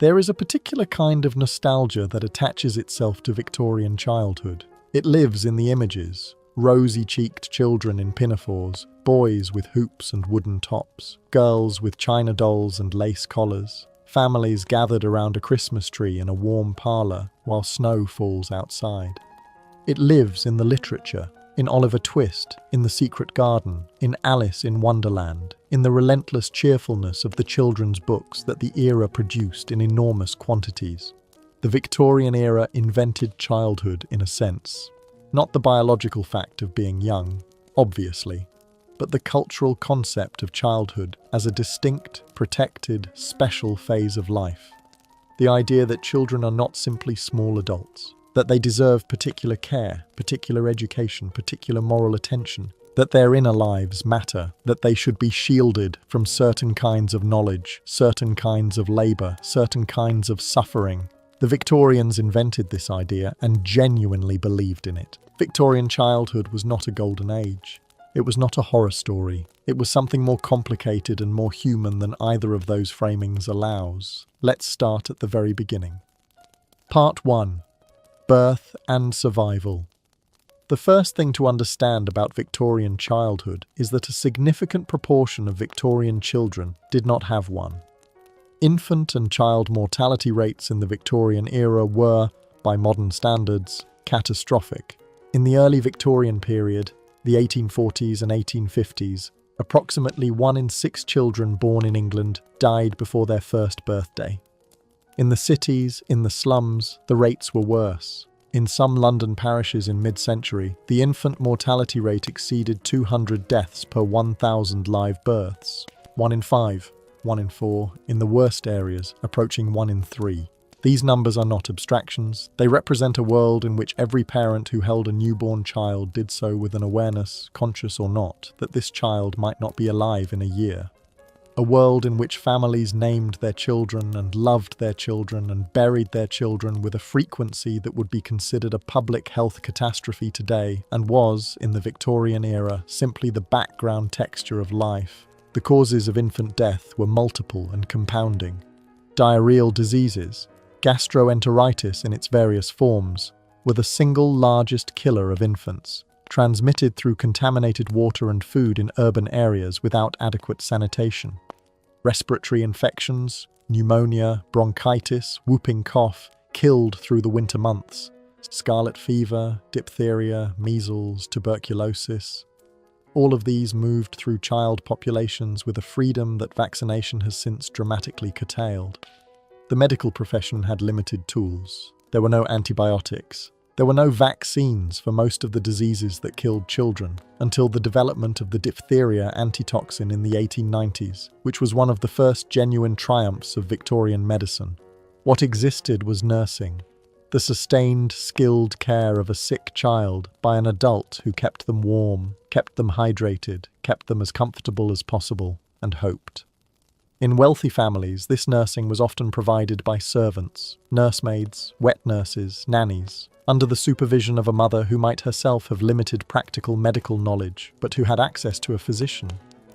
There is a particular kind of nostalgia that attaches itself to Victorian childhood. It lives in the images: rosy-cheeked children in pinafores, boys with hoops and wooden tops, girls with china dolls and lace collars, families gathered around a Christmas tree in a warm parlour while snow falls outside. It lives in the literature, in Oliver Twist, in The Secret Garden, in Alice in Wonderland, in the relentless cheerfulness of the children's books that the era produced in enormous quantities. The Victorian era invented childhood in a sense. Not the biological fact of being young, obviously, but the cultural concept of childhood as a distinct, protected, special phase of life. The idea that children are not simply small adults, that they deserve particular care, particular education, particular moral attention, that their inner lives matter, that they should be shielded from certain kinds of knowledge, certain kinds of labour, certain kinds of suffering. The Victorians invented this idea and genuinely believed in it. Victorian childhood was not a golden age. It was not a horror story. It was something more complicated and more human than either of those framings allows. Let's start at the very beginning. Part 1. Birth and survival. The first thing to understand about Victorian childhood is that a significant proportion of Victorian children did not have one. Infant and child mortality rates in the Victorian era were, by modern standards, catastrophic. In the early Victorian period, the 1840s and 1850s, approximately 1 in 6 children born in England died before their first birthday. In the cities, in the slums, the rates were worse. In some London parishes in mid-century, the infant mortality rate exceeded 200 deaths per 1,000 live births. 1 in 5, 1 in 4, in the worst areas, approaching 1 in 3. These numbers are not abstractions. They represent a world in which every parent who held a newborn child did so with an awareness, conscious or not, that this child might not be alive in a year. A world in which families named their children and loved their children and buried their children with a frequency that would be considered a public health catastrophe today and was, in the Victorian era, simply the background texture of life. The causes of infant death were multiple and compounding. Diarrheal diseases, gastroenteritis in its various forms, were the single largest killer of infants, transmitted through contaminated water and food in urban areas without adequate sanitation. Respiratory infections, pneumonia, bronchitis, whooping cough, killed through the winter months. Scarlet fever, diphtheria, measles, tuberculosis. All of these moved through child populations with a freedom that vaccination has since dramatically curtailed. The medical profession had limited tools. There were no antibiotics. There were no vaccines for most of the diseases that killed children until the development of the diphtheria antitoxin in the 1890s, which was one of the first genuine triumphs of Victorian medicine. What existed was nursing, the sustained, skilled care of a sick child by an adult who kept them warm, kept them hydrated, kept them as comfortable as possible, and hoped. In wealthy families, this nursing was often provided by servants, nursemaids, wet nurses, nannies, under the supervision of a mother who might herself have limited practical medical knowledge, but who had access to a physician.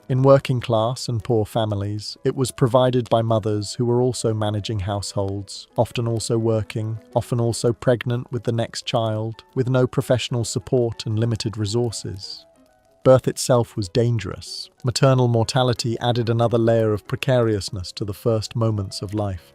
In working class and poor families, it was provided by mothers who were also managing households, often also working, often also pregnant with the next child, with no professional support and limited resources. Birth itself was dangerous. Maternal mortality added another layer of precariousness to the first moments of life.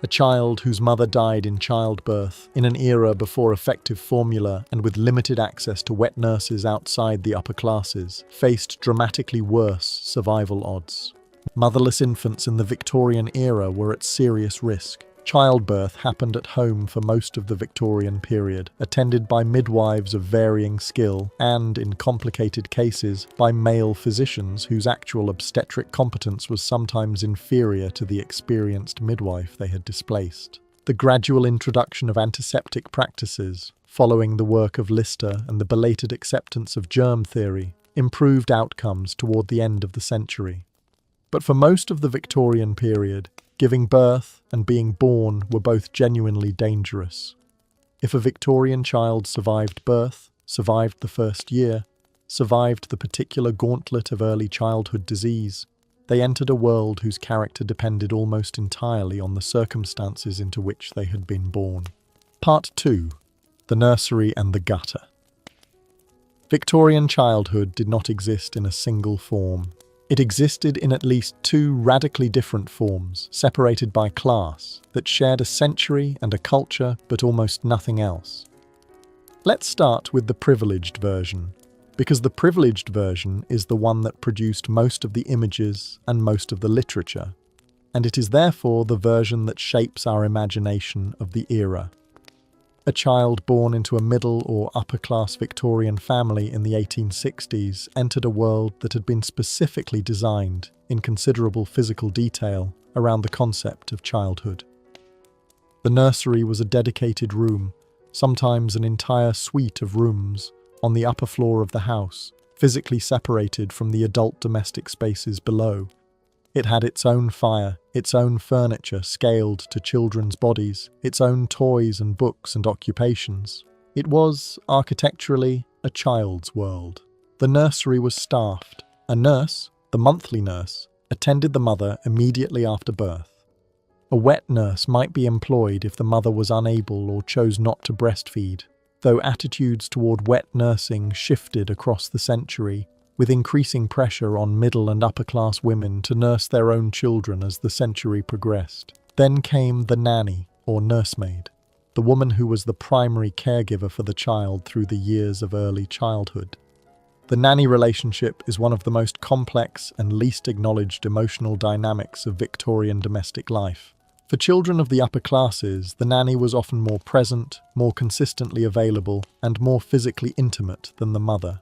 A child whose mother died in childbirth, in an era before effective formula and with limited access to wet nurses outside the upper classes, faced dramatically worse survival odds. Motherless infants in the Victorian era were at serious risk. Childbirth happened at home for most of the Victorian period, attended by midwives of varying skill and, in complicated cases, by male physicians whose actual obstetric competence was sometimes inferior to the experienced midwife they had displaced. The gradual introduction of antiseptic practices, following the work of Lister and the belated acceptance of germ theory, improved outcomes toward the end of the century. But for most of the Victorian period, giving birth and being born were both genuinely dangerous. If a Victorian child survived birth, survived the first year, survived the particular gauntlet of early childhood disease, They entered a world whose character depended almost entirely on the circumstances into which they had been born. Part 2. The Nursery and the Gutter. Victorian childhood did not exist in a single form. It existed in at least two radically different forms, separated by class, that shared a century and a culture, but almost nothing else. Let's start with the privileged version, because the privileged version is the one that produced most of the images and most of the literature, and it is therefore the version that shapes our imagination of the era. A child born into a middle or upper-class Victorian family in the 1860s entered a world that had been specifically designed, in considerable physical detail, around the concept of childhood. The nursery was a dedicated room, sometimes an entire suite of rooms, on the upper floor of the house, physically separated from the adult domestic spaces below. It had its own fire, its own furniture scaled to children's bodies, its own toys and books and occupations. It was, architecturally, a child's world. The nursery was staffed. A nurse, the monthly nurse, attended the mother immediately after birth. A wet nurse might be employed if the mother was unable or chose not to breastfeed, though attitudes toward wet nursing shifted across the century, with increasing pressure on middle and upper-class women to nurse their own children as the century progressed. Then came the nanny, or nursemaid, the woman who was the primary caregiver for the child through the years of early childhood. The nanny relationship is one of the most complex and least acknowledged emotional dynamics of Victorian domestic life. For children of the upper classes, the nanny was often more present, more consistently available, and more physically intimate than the mother.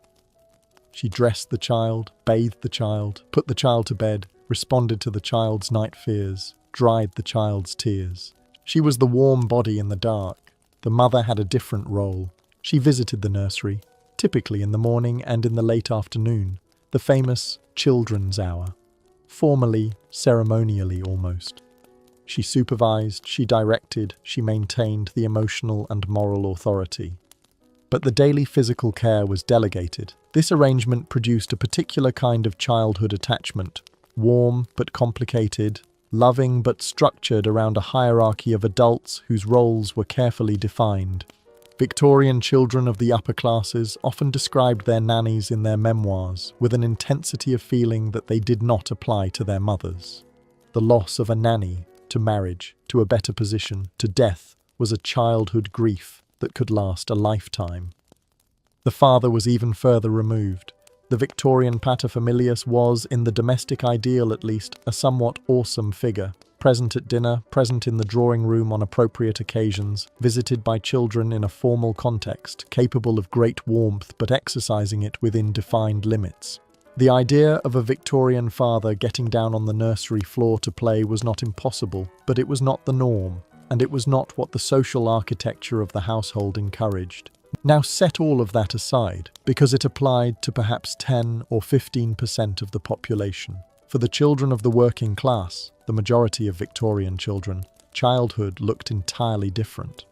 She dressed the child, bathed the child, put the child to bed, responded to the child's night fears, dried the child's tears. She was the warm body in the dark. The mother had a different role. She visited the nursery, typically in the morning and in the late afternoon, the famous children's hour, formally, ceremonially almost. She supervised, she directed, she maintained the emotional and moral authority. But the daily physical care was delegated. This arrangement produced a particular kind of childhood attachment, warm but complicated, loving but structured around a hierarchy of adults whose roles were carefully defined. Victorian children of the upper classes often described their nannies in their memoirs with an intensity of feeling that they did not apply to their mothers. The loss of a nanny, to marriage, to a better position, to death, was a childhood grief that could last a lifetime. The father was even further removed. The Victorian paterfamilias was, in the domestic ideal at least, a somewhat awesome figure, present at dinner, present in the drawing room on appropriate occasions, visited by children in a formal context, capable of great warmth but exercising it within defined limits. The idea of a Victorian father getting down on the nursery floor to play was not impossible, but it was not the norm, and it was not what the social architecture of the household encouraged. Now set all of that aside, because it applied to perhaps 10 or 15% of the population. For the children of the working class, the majority of Victorian children, childhood looked entirely different.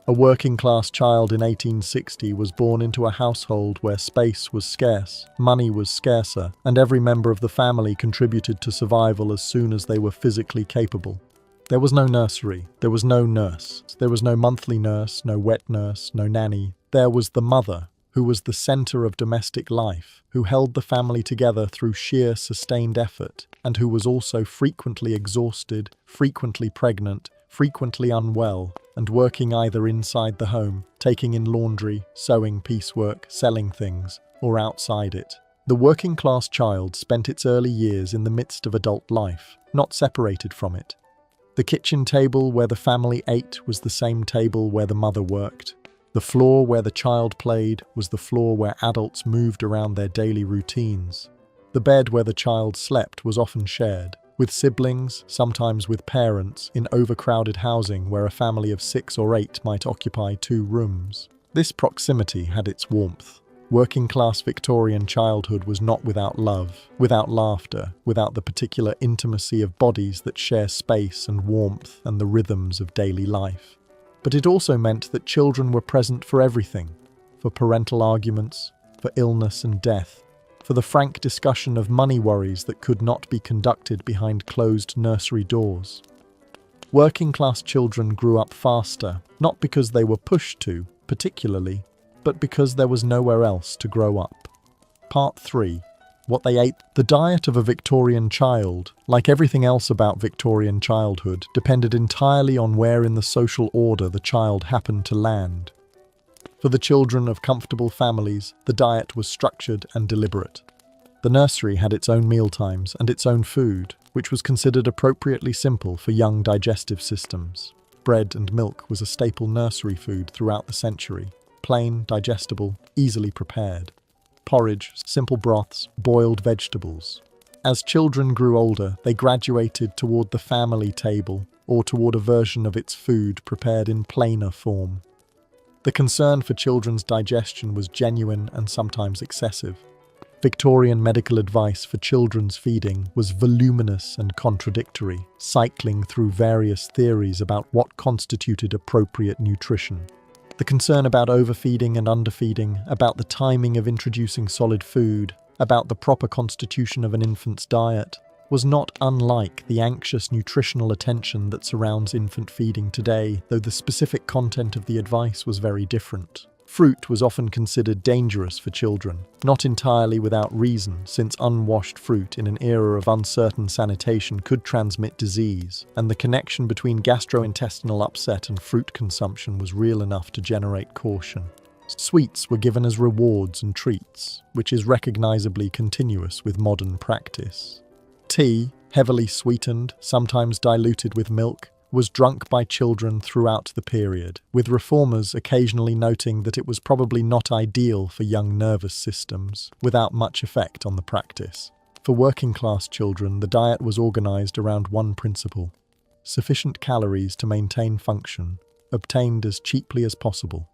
A working-class child in 1860 was born into a household where space was scarce, money was scarcer, and every member of the family contributed to survival as soon as they were physically capable. There was no nursery, there was no nurse, there was no monthly nurse, no wet nurse, no nanny. There was the mother, who was the center of domestic life, who held the family together through sheer sustained effort, and who was also frequently exhausted, frequently pregnant, frequently unwell, and working either inside the home, taking in laundry, sewing piecework, selling things, or outside it. The working-class child spent its early years in the midst of adult life, not separated from it. The kitchen table where the family ate was the same table where the mother worked. The floor where the child played was the floor where adults moved around their daily routines. The bed where the child slept was often shared, with siblings, sometimes with parents, in overcrowded housing where a family of 6 or 8 might occupy 2 rooms. This proximity had its warmth. Working-class Victorian childhood was not without love, without laughter, without the particular intimacy of bodies that share space and warmth and the rhythms of daily life. But it also meant that children were present for everything, for parental arguments, for illness and death, for for the frank discussion of money worries that could not be conducted behind closed nursery doors. Working-class children grew up faster, not because they were pushed to, particularly, but because there was nowhere else to grow up. Part 3. What they ate. The diet of a Victorian child, like everything else about Victorian childhood, depended entirely on where in the social order the child happened to land. For the children of comfortable families, the diet was structured and deliberate. The nursery had its own mealtimes and its own food, which was considered appropriately simple for young digestive systems. Bread and milk was a staple nursery food throughout the century, plain, digestible, easily prepared. Porridge, simple broths, boiled vegetables. As children grew older, they graduated toward the family table or toward a version of its food prepared in plainer form. The concern for children's digestion was genuine and sometimes excessive. Victorian medical advice for children's feeding was voluminous and contradictory, cycling through various theories about what constituted appropriate nutrition. The concern about overfeeding and underfeeding, about the timing of introducing solid food, about the proper constitution of an infant's diet, was not unlike the anxious nutritional attention that surrounds infant feeding today, though the specific content of the advice was very different. Fruit was often considered dangerous for children, not entirely without reason, since unwashed fruit in an era of uncertain sanitation could transmit disease, and the connection between gastrointestinal upset and fruit consumption was real enough to generate caution. Sweets were given as rewards and treats, which is recognizably continuous with modern practice. Tea, heavily sweetened, sometimes diluted with milk, was drunk by children throughout the period, with reformers occasionally noting that it was probably not ideal for young nervous systems, without much effect on the practice. For working-class children, the diet was organized around one principle: sufficient calories to maintain function, obtained as cheaply as possible.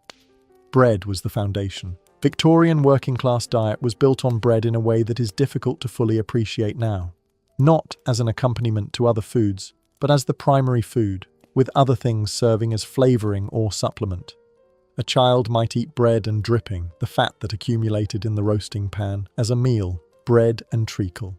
Bread was the foundation. Victorian working-class diet was built on bread in a way that is difficult to fully appreciate now. Not as an accompaniment to other foods, but as the primary food, with other things serving as flavouring or supplement. A child might eat bread and dripping, the fat that accumulated in the roasting pan, as a meal, bread and treacle.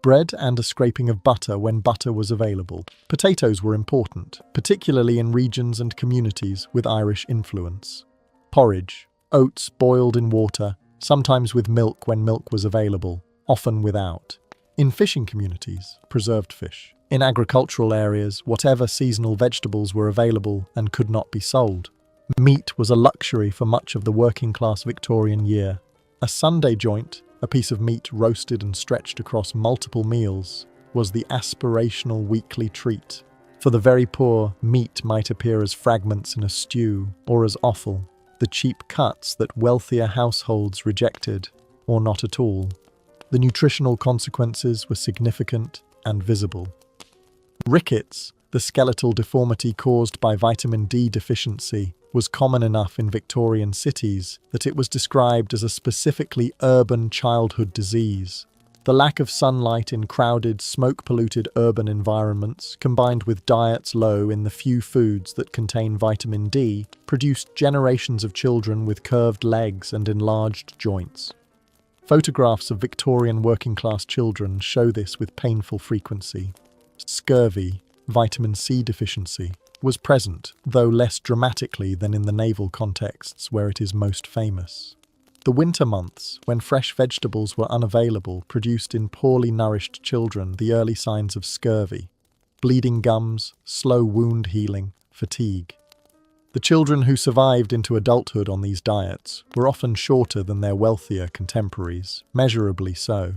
Bread and a scraping of butter when butter was available. Potatoes were important, particularly in regions and communities with Irish influence. Porridge, oats boiled in water, sometimes with milk when milk was available, often without. In fishing communities, preserved fish. In agricultural areas, whatever seasonal vegetables were available and could not be sold. Meat was a luxury for much of the working-class Victorian year. A Sunday joint, a piece of meat roasted and stretched across multiple meals, was the aspirational weekly treat. For the very poor, meat might appear as fragments in a stew or as offal, the cheap cuts that wealthier households rejected, or not at all. The nutritional consequences were significant and visible. Rickets, the skeletal deformity caused by vitamin D deficiency, was common enough in Victorian cities that it was described as a specifically urban childhood disease. The lack of sunlight in crowded, smoke-polluted urban environments, combined with diets low in the few foods that contain vitamin D, produced generations of children with curved legs and enlarged joints. Photographs of Victorian working-class children show this with painful frequency. Scurvy, vitamin C deficiency, was present, though less dramatically than in the naval contexts where it is most famous. The winter months, when fresh vegetables were unavailable, produced in poorly nourished children the early signs of scurvy, bleeding gums, slow wound healing, fatigue. The children who survived into adulthood on these diets were often shorter than their wealthier contemporaries, measurably so.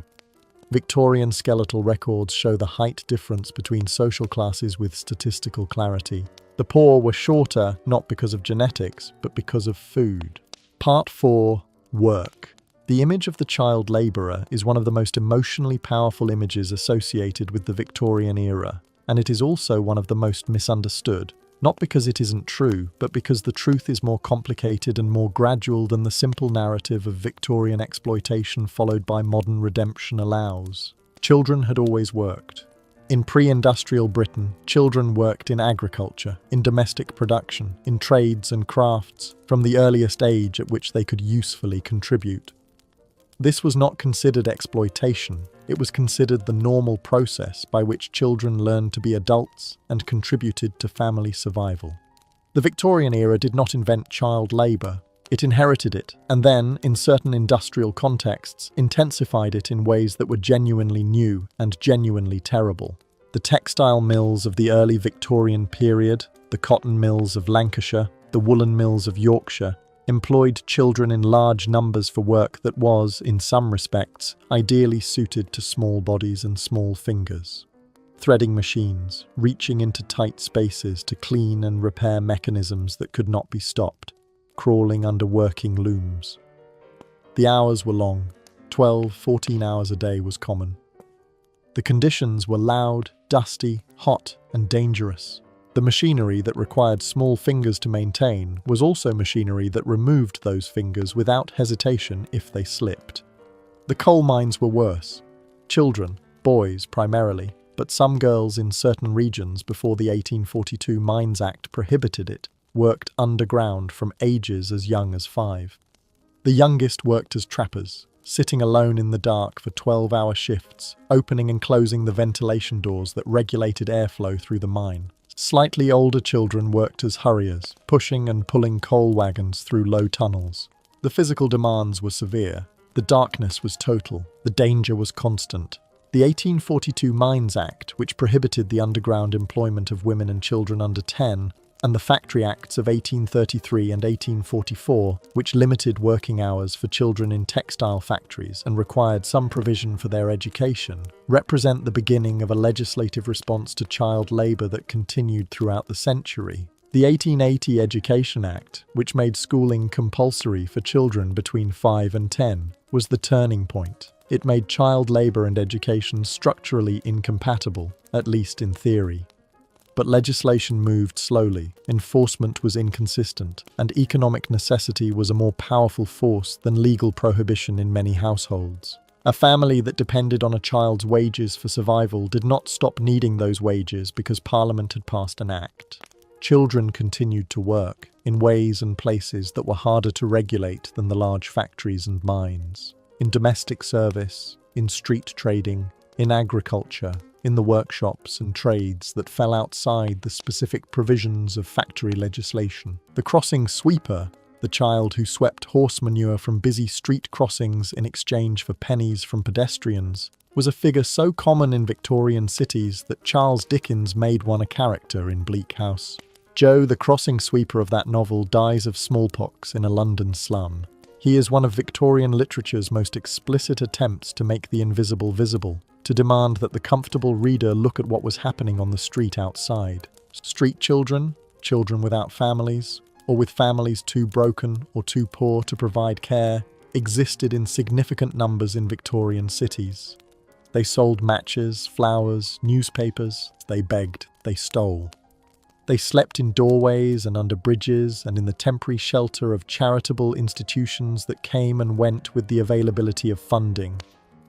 Victorian skeletal records show the height difference between social classes with statistical clarity. The poor were shorter not because of genetics, but because of food. Part 4. Work. The image of the child labourer is one of the most emotionally powerful images associated with the Victorian era, and it is also one of the most misunderstood. Not because it isn't true, but because the truth is more complicated and more gradual than the simple narrative of Victorian exploitation followed by modern redemption allows. Children had always worked. In pre-industrial Britain, children worked in agriculture, in domestic production, in trades and crafts, from the earliest age at which they could usefully contribute. This was not considered exploitation, it was considered the normal process by which children learned to be adults and contributed to family survival. The Victorian era did not invent child labour, it inherited it, and then, in certain industrial contexts, intensified it in ways that were genuinely new and genuinely terrible. The textile mills of the early Victorian period, the cotton mills of Lancashire, the woolen mills of Yorkshire, employed children in large numbers for work that was, in some respects, ideally suited to small bodies and small fingers. Threading machines, reaching into tight spaces to clean and repair mechanisms that could not be stopped, crawling under working looms. The hours were long. 12, 14 hours a day was common. The conditions were loud, dusty, hot, and dangerous. The machinery that required small fingers to maintain was also machinery that removed those fingers without hesitation if they slipped. The coal mines were worse. Children, boys primarily, but some girls in certain regions before the 1842 Mines Act prohibited it, worked underground from ages as young as 5. The youngest worked as trappers, sitting alone in the dark for 12-hour shifts, opening and closing the ventilation doors that regulated airflow through the mine. Slightly older children worked as hurriers, pushing and pulling coal wagons through low tunnels. The physical demands were severe. The darkness was total. The danger was constant. The 1842 Mines Act, which prohibited the underground employment of women and children under 10, and the Factory Acts of 1833 and 1844, which limited working hours for children in textile factories and required some provision for their education, represent the beginning of a legislative response to child labour that continued throughout the century. The 1880 Education Act, which made schooling compulsory for children between 5 and 10, was the turning point. It made child labour and education structurally incompatible, at least in theory. But legislation moved slowly, enforcement was inconsistent, and economic necessity was a more powerful force than legal prohibition in many households. A family that depended on a child's wages for survival did not stop needing those wages because Parliament had passed an act. Children continued to work, in ways and places that were harder to regulate than the large factories and mines. In domestic service, in street trading, in agriculture, in the workshops and trades that fell outside the specific provisions of factory legislation. The crossing sweeper, the child who swept horse manure from busy street crossings in exchange for pennies from pedestrians, was a figure so common in Victorian cities that Charles Dickens made one a character in Bleak House. Joe, the crossing sweeper of that novel, dies of smallpox in a London slum. He is one of Victorian literature's most explicit attempts to make the invisible visible, to demand that the comfortable reader look at what was happening on the street outside. Street children, children without families, or with families too broken or too poor to provide care, existed in significant numbers in Victorian cities. They sold matches, flowers, newspapers, they begged, they stole. They slept in doorways and under bridges and in the temporary shelter of charitable institutions that came and went with the availability of funding.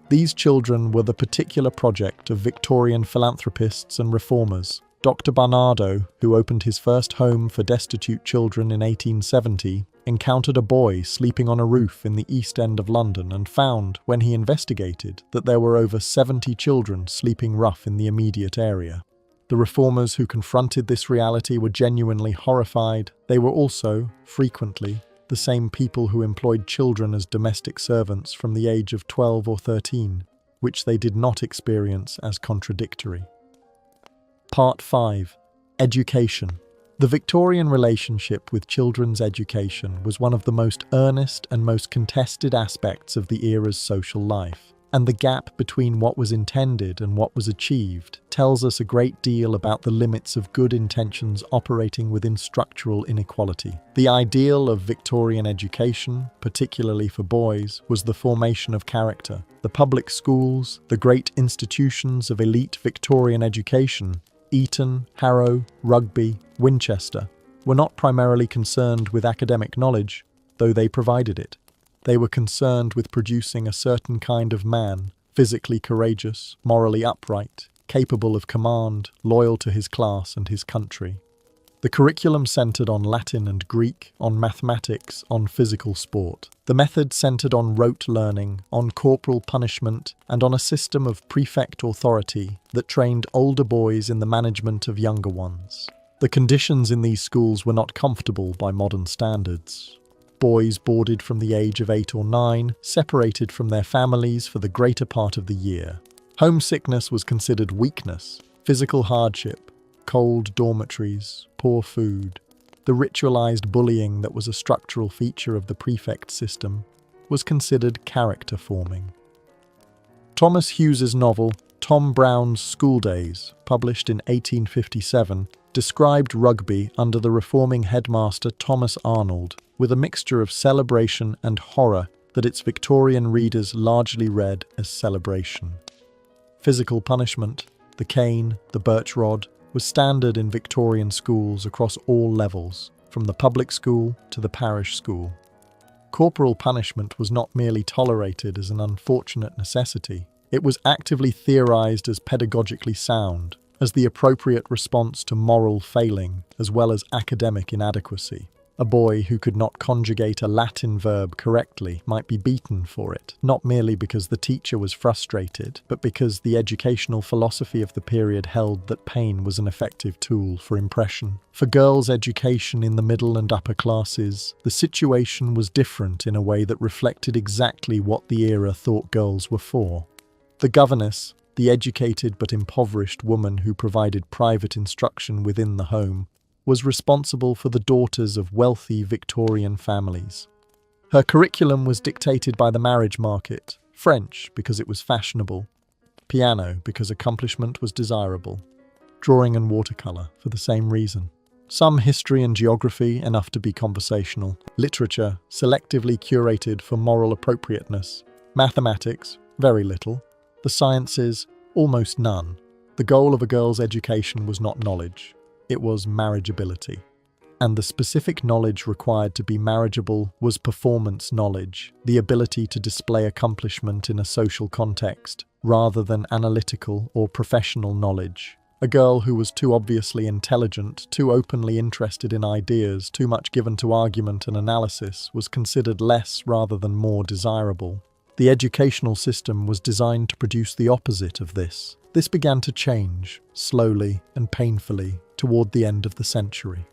These children were the particular project of Victorian philanthropists and reformers. Dr. Barnardo, who opened his first home for destitute children in 1870, encountered a boy sleeping on a roof in the East End of London and found, when he investigated, that there were over 70 children sleeping rough in the immediate area. The reformers who confronted this reality were genuinely horrified. They were also, frequently, the same people who employed children as domestic servants from the age of 12 or 13, which they did not experience as contradictory. Part 5. Education. The Victorian relationship with children's education was one of the most earnest and most contested aspects of the era's social life, and the gap between what was intended and what was achieved tells us a great deal about the limits of good intentions operating within structural inequality. The ideal of Victorian education, particularly for boys, was the formation of character. The public schools, the great institutions of elite Victorian education, Eton, Harrow, Rugby, Winchester, were not primarily concerned with academic knowledge, though they provided it. They were concerned with producing a certain kind of man, physically courageous, morally upright, capable of command, loyal to his class and his country. The curriculum centered on Latin and Greek, on mathematics, on physical sport. The method centered on rote learning, on corporal punishment, and on a system of prefect authority that trained older boys in the management of younger ones. The conditions in these schools were not comfortable by modern standards. Boys boarded from the age of 8 or 9, separated from their families for the greater part of the year. Homesickness was considered weakness, physical hardship, cold dormitories, poor food. The ritualized bullying that was a structural feature of the prefect system was considered character forming. Thomas Hughes's novel, Tom Brown's School Days, published in 1857, described rugby under the reforming headmaster Thomas Arnold with a mixture of celebration and horror that its Victorian readers largely read as celebration. Physical punishment, the cane, the birch rod, was standard in Victorian schools across all levels, from the public school to the parish school. Corporal punishment was not merely tolerated as an unfortunate necessity, it was actively theorized as pedagogically sound, as the appropriate response to moral failing as well as academic inadequacy. A boy who could not conjugate a Latin verb correctly might be beaten for it, not merely because the teacher was frustrated, but because the educational philosophy of the period held that pain was an effective tool for impression. For girls' education in the middle and upper classes, the situation was different in a way that reflected exactly what the era thought girls were for. The governess, the educated but impoverished woman who provided private instruction within the home, was responsible for the daughters of wealthy Victorian families. Her curriculum was dictated by the marriage market, French because it was fashionable, piano because accomplishment was desirable, drawing and watercolour for the same reason. Some history and geography enough to be conversational, literature selectively curated for moral appropriateness, mathematics very little, the sciences almost none. The goal of a girl's education was not knowledge. It was marriageability. And the specific knowledge required to be marriageable was performance knowledge, the ability to display accomplishment in a social context, rather than analytical or professional knowledge. A girl who was too obviously intelligent, too openly interested in ideas, too much given to argument and analysis was considered less rather than more desirable. The educational system was designed to produce the opposite of this. This began to change, slowly and painfully, toward the end of the century.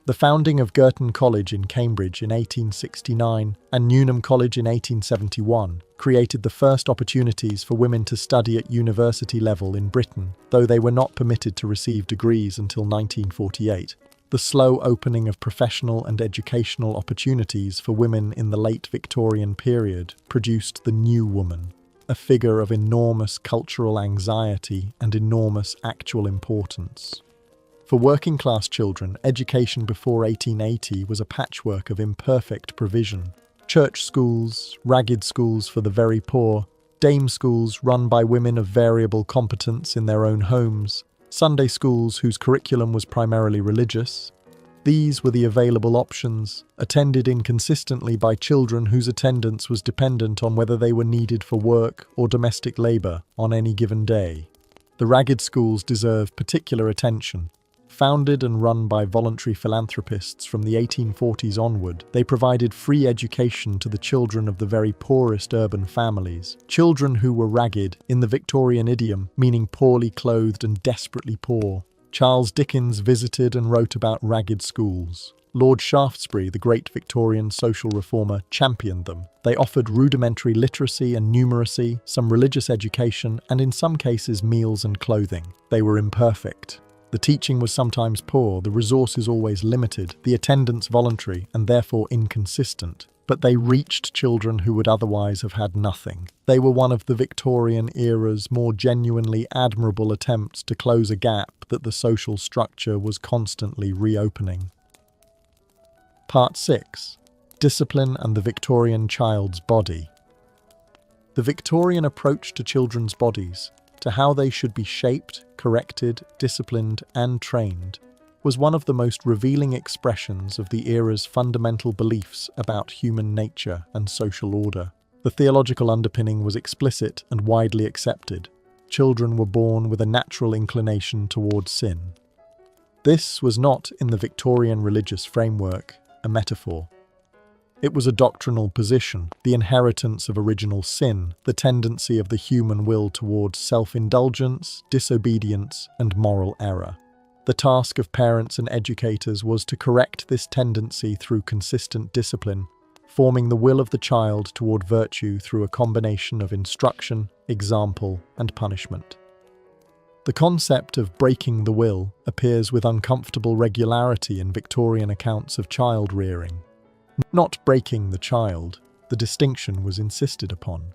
The founding of Girton College in Cambridge in 1869 and Newnham College in 1871 created the first opportunities for women to study at university level in Britain, though they were not permitted to receive degrees until 1948. The slow opening of professional and educational opportunities for women in the late Victorian period produced the new woman, a figure of enormous cultural anxiety and enormous actual importance. For working-class children, education before 1880 was a patchwork of imperfect provision. Church schools, ragged schools for the very poor, dame schools run by women of variable competence in their own homes, Sunday schools whose curriculum was primarily religious. These were the available options, attended inconsistently by children whose attendance was dependent on whether they were needed for work or domestic labour on any given day. The ragged schools deserve particular attention. Founded and run by voluntary philanthropists from the 1840s onward, they provided free education to the children of the very poorest urban families, children who were ragged, in the Victorian idiom, meaning poorly clothed and desperately poor. Charles Dickens visited and wrote about ragged schools. Lord Shaftesbury, the great Victorian social reformer, championed them. They offered rudimentary literacy and numeracy, some religious education, and in some cases meals and clothing. They were imperfect. The teaching was sometimes poor, the resources always limited, the attendance voluntary and therefore inconsistent. But they reached children who would otherwise have had nothing. They were one of the Victorian era's more genuinely admirable attempts to close a gap that the social structure was constantly reopening. Part 6. Discipline and the Victorian child's body. The Victorian approach to children's bodies, to how they should be shaped, corrected, disciplined, and trained, was one of the most revealing expressions of the era's fundamental beliefs about human nature and social order. The theological underpinning was explicit and widely accepted. Children were born with a natural inclination towards sin. This was not, in the Victorian religious framework, a metaphor. It was a doctrinal position, the inheritance of original sin, the tendency of the human will towards self-indulgence, disobedience, and moral error. The task of parents and educators was to correct this tendency through consistent discipline, forming the will of the child toward virtue through a combination of instruction, example, and punishment. The concept of breaking the will appears with uncomfortable regularity in Victorian accounts of child rearing. Not breaking the child, the distinction was insisted upon.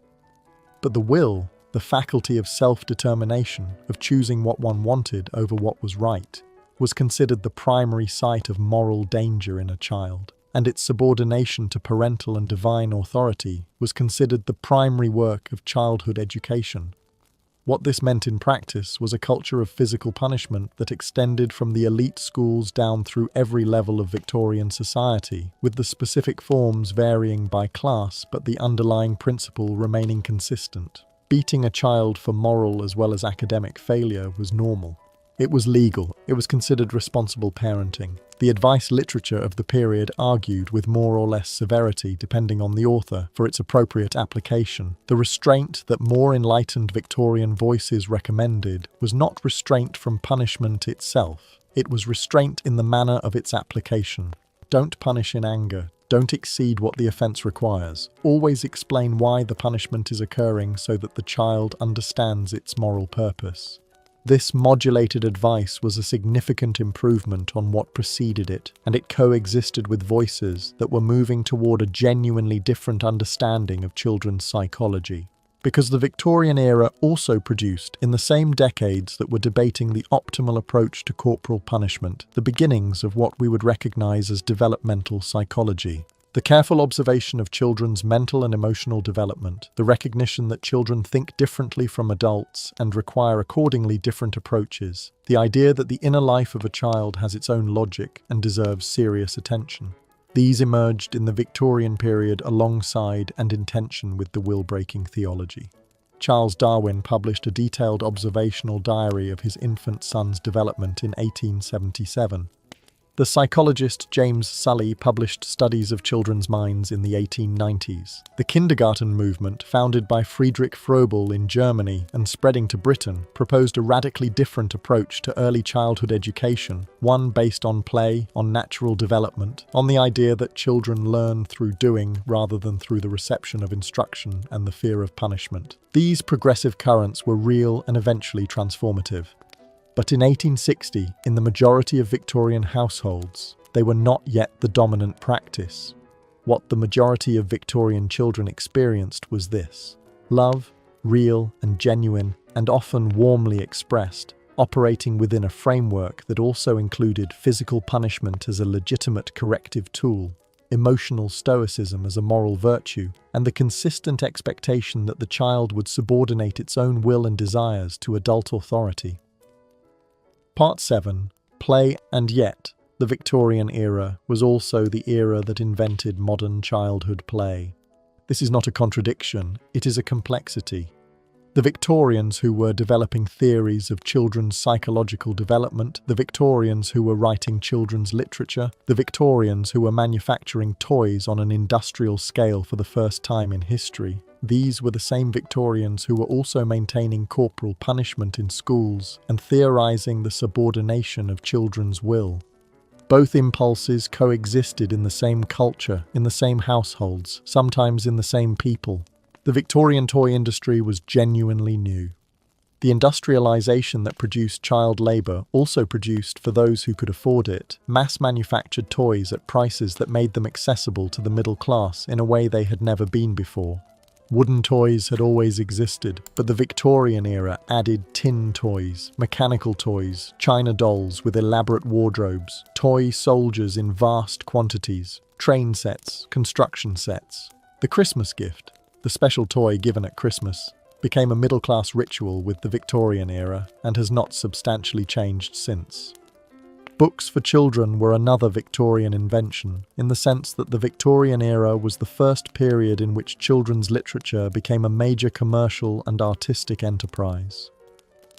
But the will, the faculty of self-determination, of choosing what one wanted over what was right, was considered the primary site of moral danger in a child, and its subordination to parental and divine authority was considered the primary work of childhood education. What this meant in practice was a culture of physical punishment that extended from the elite schools down through every level of Victorian society, with the specific forms varying by class but the underlying principle remaining consistent. Beating a child for moral as well as academic failure was normal. It was legal. It was considered responsible parenting. The advice literature of the period argued with more or less severity, depending on the author, for its appropriate application. The restraint that more enlightened Victorian voices recommended was not restraint from punishment itself. It was restraint in the manner of its application. Don't punish in anger. Don't exceed what the offence requires. Always explain why the punishment is occurring so that the child understands its moral purpose. This modulated advice was a significant improvement on what preceded it, and it coexisted with voices that were moving toward a genuinely different understanding of children's psychology. Because the Victorian era also produced, in the same decades that were debating the optimal approach to corporal punishment, the beginnings of what we would recognize as developmental psychology. The careful observation of children's mental and emotional development, the recognition that children think differently from adults and require accordingly different approaches, the idea that the inner life of a child has its own logic and deserves serious attention. These emerged in the Victorian period alongside and in tension with the will-breaking theology. Charles Darwin published a detailed observational diary of his infant son's development in 1877. The psychologist James Sully published studies of children's minds in the 1890s. The kindergarten movement, founded by Friedrich Froebel in Germany and spreading to Britain, proposed a radically different approach to early childhood education, one based on play, on natural development, on the idea that children learn through doing rather than through the reception of instruction and the fear of punishment. These progressive currents were real and eventually transformative. But in 1860, in the majority of Victorian households, they were not yet the dominant practice. What the majority of Victorian children experienced was this: love, real and genuine, and often warmly expressed, operating within a framework that also included physical punishment as a legitimate corrective tool, emotional stoicism as a moral virtue, and the consistent expectation that the child would subordinate its own will and desires to adult authority. Part 7. Play. And yet, the Victorian era was also the era that invented modern childhood play. This is not a contradiction, it is a complexity. The Victorians who were developing theories of children's psychological development, the Victorians who were writing children's literature, the Victorians who were manufacturing toys on an industrial scale for the first time in history, these were the same Victorians who were also maintaining corporal punishment in schools and theorizing the subordination of children's will. Both impulses coexisted in the same culture, in the same households, sometimes in the same people. The Victorian toy industry was genuinely new. The industrialization that produced child labor also produced, for those who could afford it, mass-manufactured toys at prices that made them accessible to the middle class in a way they had never been before. Wooden toys had always existed, but the Victorian era added tin toys, mechanical toys, china dolls with elaborate wardrobes, toy soldiers in vast quantities, train sets, construction sets. The Christmas gift, the special toy given at Christmas, became a middle-class ritual with the Victorian era and has not substantially changed since. Books for children were another Victorian invention, in the sense that the Victorian era was the first period in which children's literature became a major commercial and artistic enterprise.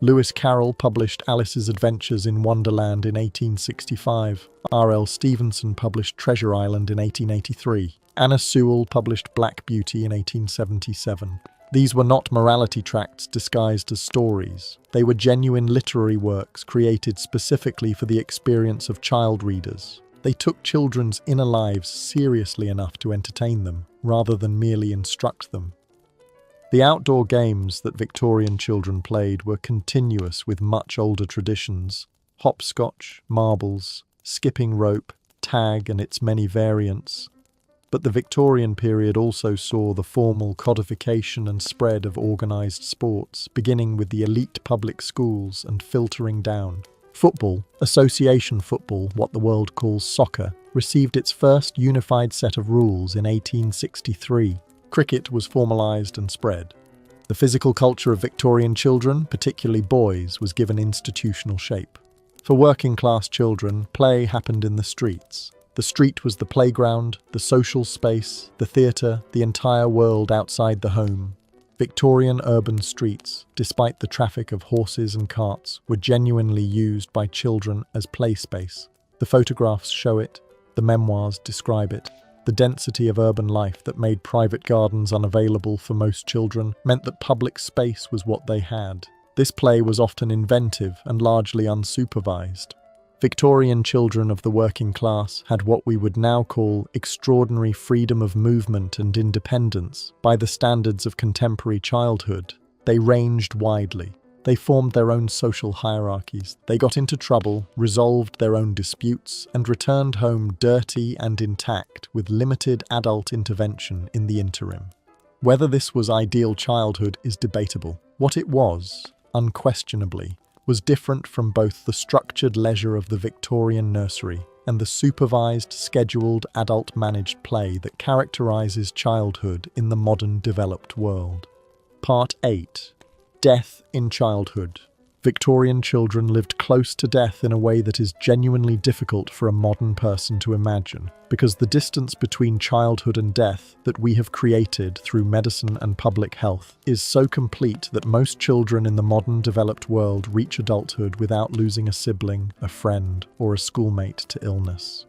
Lewis Carroll published Alice's Adventures in Wonderland in 1865. R.L. Stevenson published Treasure Island in 1883. Anna Sewell published Black Beauty in 1877. These were not morality tracts disguised as stories. They were genuine literary works created specifically for the experience of child readers. They took children's inner lives seriously enough to entertain them, rather than merely instruct them. The outdoor games that Victorian children played were continuous with much older traditions: hopscotch, marbles, skipping rope, tag and its many variants. But the Victorian period also saw the formal codification and spread of organised sports, beginning with the elite public schools and filtering down. Football, association football, what the world calls soccer, received its first unified set of rules in 1863. Cricket was formalised and spread. The physical culture of Victorian children, particularly boys, was given institutional shape. For working-class children, play happened in the streets. The street was the playground, the social space, the theatre, the entire world outside the home. Victorian urban streets, despite the traffic of horses and carts, were genuinely used by children as play space. The photographs show it, the memoirs describe it. The density of urban life that made private gardens unavailable for most children meant that public space was what they had. This play was often inventive and largely unsupervised. Victorian children of the working class had what we would now call extraordinary freedom of movement and independence by the standards of contemporary childhood. They ranged widely. They formed their own social hierarchies. They got into trouble, resolved their own disputes, and returned home dirty and intact with limited adult intervention in the interim. Whether this was ideal childhood is debatable. What it was, unquestionably, was different from both the structured leisure of the Victorian nursery and the supervised, scheduled, adult-managed play that characterises childhood in the modern developed world. Part 8. Death in childhood. Victorian children lived close to death in a way that is genuinely difficult for a modern person to imagine, because the distance between childhood and death that we have created through medicine and public health is so complete that most children in the modern developed world reach adulthood without losing a sibling, a friend, or a schoolmate to illness.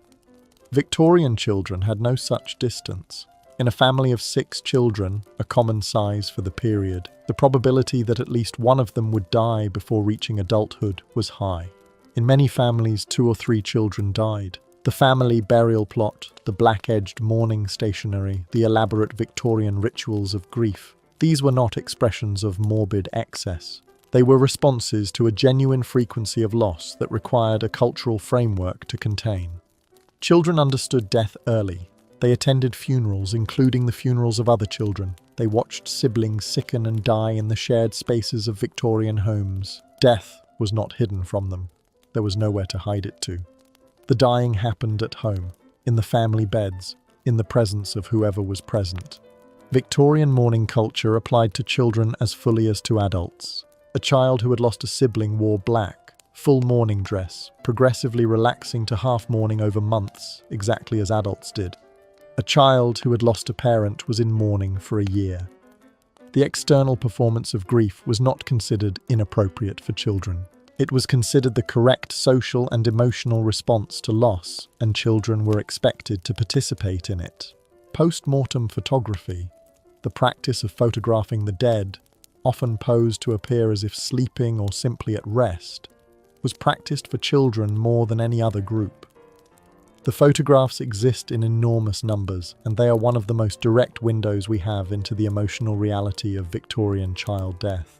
Victorian children had no such distance. In a family of 6 children, a common size for the period, the probability that at least one of them would die before reaching adulthood was high. In many families, 2 or 3 children died. The family burial plot, the black-edged mourning stationery, the elaborate Victorian rituals of grief, these were not expressions of morbid excess. They were responses to a genuine frequency of loss that required a cultural framework to contain. Children understood death early. They attended funerals, including the funerals of other children. They watched siblings sicken and die in the shared spaces of Victorian homes. Death was not hidden from them. There was nowhere to hide it to. The dying happened at home, in the family beds, in the presence of whoever was present. Victorian mourning culture applied to children as fully as to adults. A child who had lost a sibling wore black, full mourning dress, progressively relaxing to half mourning over months, exactly as adults did. A child who had lost a parent was in mourning for a year. The external performance of grief was not considered inappropriate for children. It was considered the correct social and emotional response to loss, and children were expected to participate in it. Post-mortem photography, the practice of photographing the dead, often posed to appear as if sleeping or simply at rest, was practiced for children more than any other group. The photographs exist in enormous numbers, and they are one of the most direct windows we have into the emotional reality of Victorian child death.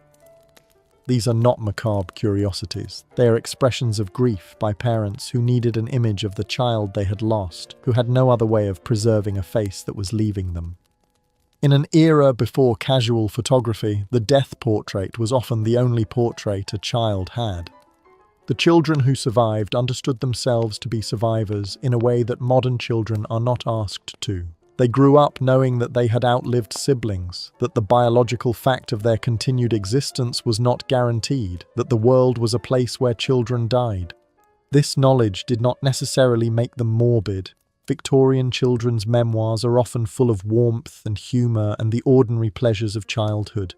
These are not macabre curiosities. They are expressions of grief by parents who needed an image of the child they had lost, who had no other way of preserving a face that was leaving them. In an era before casual photography, the death portrait was often the only portrait a child had. The children who survived understood themselves to be survivors in a way that modern children are not asked to. They grew up knowing that they had outlived siblings, that the biological fact of their continued existence was not guaranteed, that the world was a place where children died. This knowledge did not necessarily make them morbid. Victorian children's memoirs are often full of warmth and humour and the ordinary pleasures of childhood.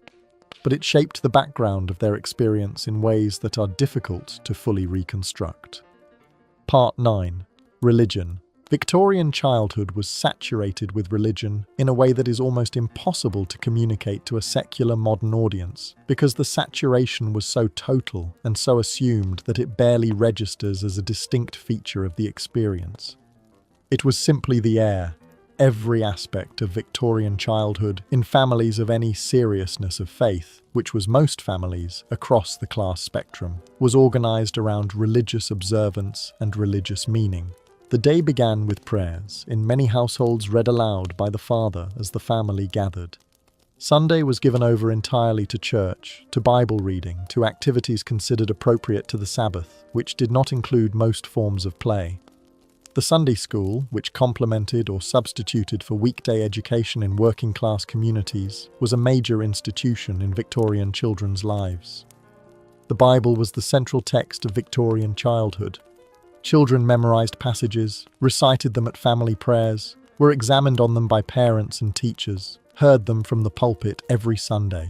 but it shaped the background of their experience in ways that are difficult to fully reconstruct. Part 9. Religion. Victorian childhood was saturated with religion in a way that is almost impossible to communicate to a secular modern audience, because the saturation was so total and so assumed that it barely registers as a distinct feature of the experience. It was simply the air. Every aspect of Victorian childhood in families of any seriousness of faith, which was most families across the class spectrum, was organised around religious observance and religious meaning. The day began with prayers, in many households read aloud by the father as the family gathered. Sunday was given over entirely to church, to Bible reading, to activities considered appropriate to the Sabbath, which did not include most forms of play. The Sunday school, which complemented or substituted for weekday education in working-class communities, was a major institution in Victorian children's lives. The Bible was the central text of Victorian childhood. Children memorized passages, recited them at family prayers, were examined on them by parents and teachers, heard them from the pulpit every Sunday.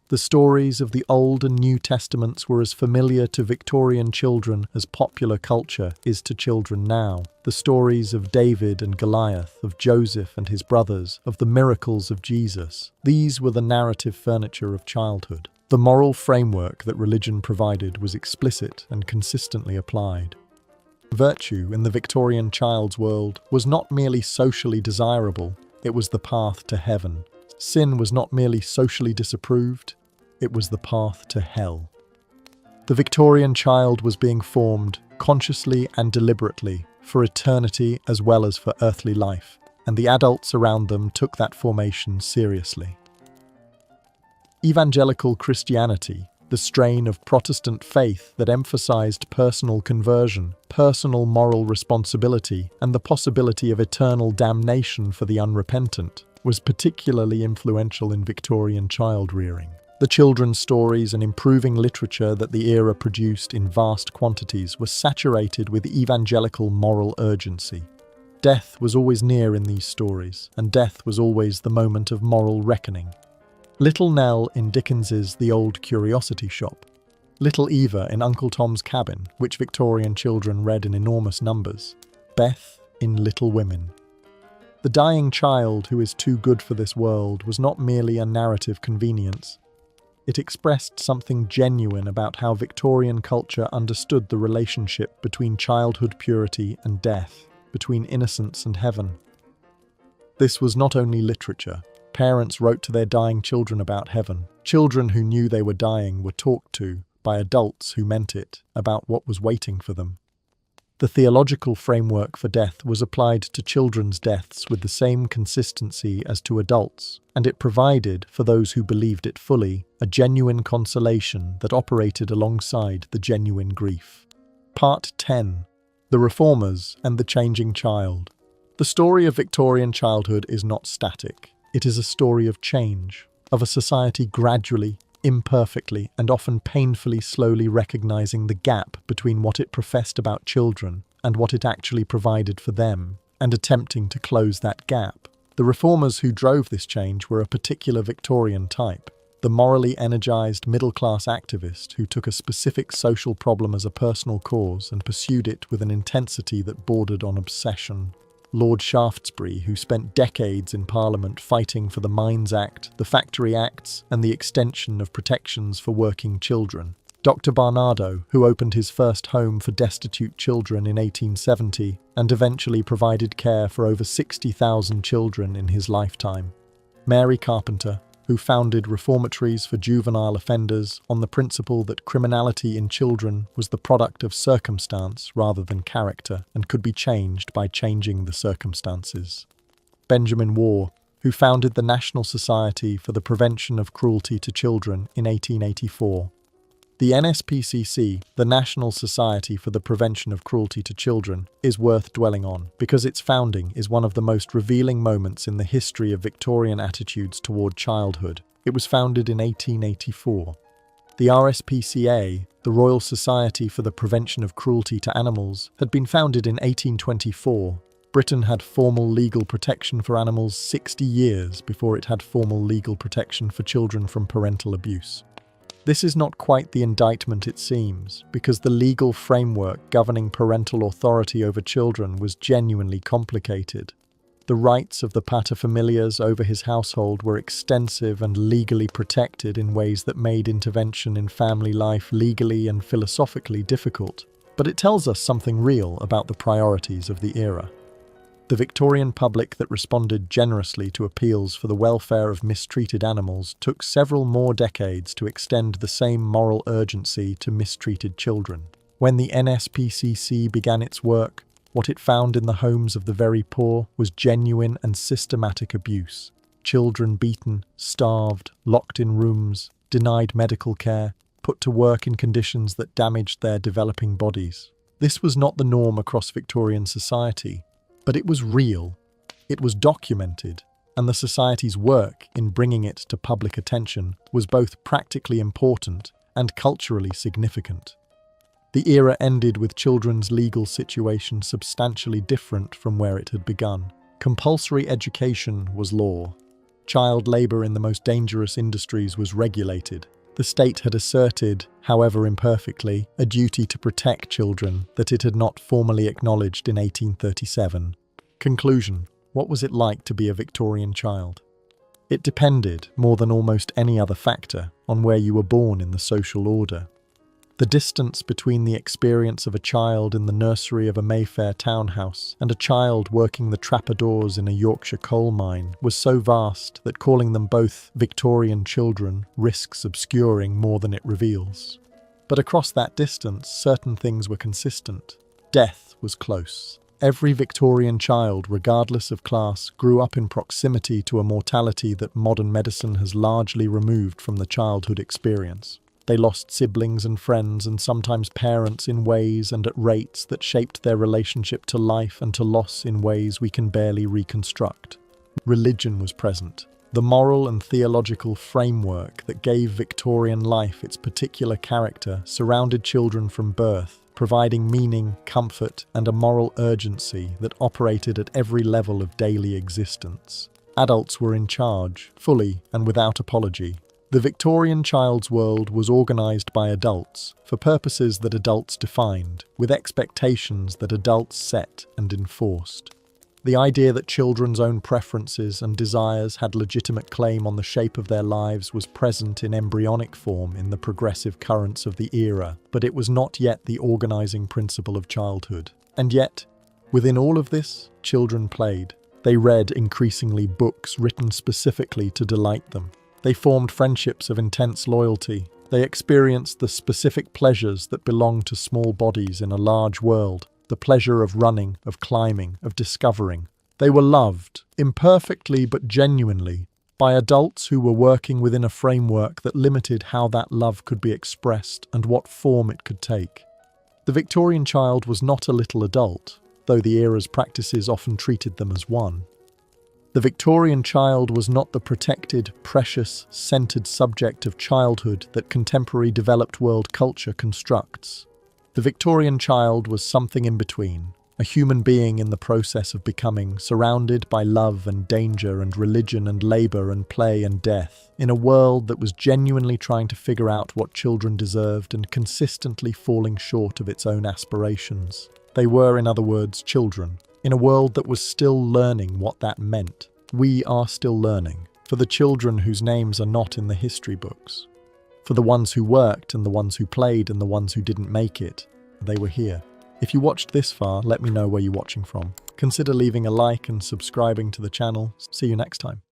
The stories of the Old and New Testaments were as familiar to Victorian children as popular culture is to children now. The stories of David and Goliath, of Joseph and his brothers, of the miracles of Jesus. These were the narrative furniture of childhood. The moral framework that religion provided was explicit and consistently applied. Virtue in the Victorian child's world was not merely socially desirable, it was the path to heaven. Sin was not merely socially disapproved, it was the path to hell. The Victorian child was being formed, consciously and deliberately, for eternity as well as for earthly life, and the adults around them took that formation seriously. Evangelical Christianity, the strain of Protestant faith that emphasized personal conversion, personal moral responsibility, and the possibility of eternal damnation for the unrepentant, was particularly influential in Victorian child-rearing. The children's stories and improving literature that the era produced in vast quantities was saturated with evangelical moral urgency. Death was always near in these stories, and death was always the moment of moral reckoning. Little Nell in Dickens's The Old Curiosity Shop, Little Eva in Uncle Tom's Cabin, which Victorian children read in enormous numbers, Beth in Little Women. The dying child who is too good for this world was not merely a narrative convenience. It expressed something genuine about how Victorian culture understood the relationship between childhood purity and death, between innocence and heaven. This was not only literature. Parents wrote to their dying children about heaven. Children who knew they were dying were talked to by adults who meant it about what was waiting for them. The theological framework for death was applied to children's deaths with the same consistency as to adults, and it provided, for those who believed it fully, a genuine consolation that operated alongside the genuine grief. Part 10. The Reformers and the Changing Child. The story of Victorian childhood is not static. It is a story of change, of a society gradually, imperfectly, and often painfully slowly recognizing the gap between what it professed about children and what it actually provided for them, and attempting to close that gap. The reformers who drove this change were a particular Victorian type, the morally energized middle-class activist who took a specific social problem as a personal cause and pursued it with an intensity that bordered on obsession. Lord Shaftesbury, who spent decades in Parliament fighting for the Mines Act, the Factory Acts, and the extension of protections for working children. Dr. Barnardo, who opened his first home for destitute children in 1870 and eventually provided care for over 60,000 children in his lifetime. Mary Carpenter, who founded reformatories for juvenile offenders on the principle that criminality in children was the product of circumstance rather than character and could be changed by changing the circumstances. Benjamin Waugh, who founded the National Society for the Prevention of Cruelty to Children in 1884. The NSPCC, the National Society for the Prevention of Cruelty to Children, is worth dwelling on because its founding is one of the most revealing moments in the history of Victorian attitudes toward childhood. It was founded in 1884. The RSPCA, the Royal Society for the Prevention of Cruelty to Animals, had been founded in 1824, Britain had formal legal protection for animals 60 years before it had formal legal protection for children from parental abuse. This is not quite the indictment it seems, because the legal framework governing parental authority over children was genuinely complicated. The rights of the paterfamilias over his household were extensive and legally protected in ways that made intervention in family life legally and philosophically difficult. But it tells us something real about the priorities of the era. The Victorian public that responded generously to appeals for the welfare of mistreated animals took several more decades to extend the same moral urgency to mistreated children. When the NSPCC began its work, what it found in the homes of the very poor was genuine and systematic abuse. Children beaten, starved, locked in rooms, denied medical care, put to work in conditions that damaged their developing bodies. This was not the norm across Victorian society, but it was real, it was documented, and the society's work in bringing it to public attention was both practically important and culturally significant. The era ended with children's legal situation substantially different from where it had begun. Compulsory education was law. Child labour in the most dangerous industries was regulated. The state had asserted, however imperfectly, a duty to protect children that it had not formally acknowledged in 1837. Conclusion: what was it like to be a Victorian child? It depended, more than almost any other factor, on where you were born in the social order. The distance between the experience of a child in the nursery of a Mayfair townhouse and a child working the trapdoors in a Yorkshire coal mine was so vast that calling them both Victorian children risks obscuring more than it reveals. But across that distance, certain things were consistent. Death was close. Every Victorian child, regardless of class, grew up in proximity to a mortality that modern medicine has largely removed from the childhood experience. They lost siblings and friends and sometimes parents in ways and at rates that shaped their relationship to life and to loss in ways we can barely reconstruct. Religion was present. The moral and theological framework that gave Victorian life its particular character surrounded children from birth, providing meaning, comfort, and a moral urgency that operated at every level of daily existence. Adults were in charge, fully and without apology. The Victorian child's world was organised by adults, for purposes that adults defined, with expectations that adults set and enforced. The idea that children's own preferences and desires had legitimate claim on the shape of their lives was present in embryonic form in the progressive currents of the era, but it was not yet the organising principle of childhood. And yet, within all of this, children played. They read increasingly books written specifically to delight them. They formed friendships of intense loyalty. They experienced the specific pleasures that belong to small bodies in a large world, the pleasure of running, of climbing, of discovering. They were loved, imperfectly but genuinely, by adults who were working within a framework that limited how that love could be expressed and what form it could take. The Victorian child was not a little adult, though the era's practices often treated them as one. The Victorian child was not the protected, precious, centered subject of childhood that contemporary developed world culture constructs. The Victorian child was something in between, a human being in the process of becoming, surrounded by love and danger and religion and labour and play and death, in a world that was genuinely trying to figure out what children deserved and consistently falling short of its own aspirations. They were, in other words, children, in a world that was still learning what that meant. We are still learning, for the children whose names are not in the history books. For the ones who worked and the ones who played and the ones who didn't make it, they were here. If you watched this far, let me know where you're watching from. Consider leaving a like and subscribing to the channel. See you next time.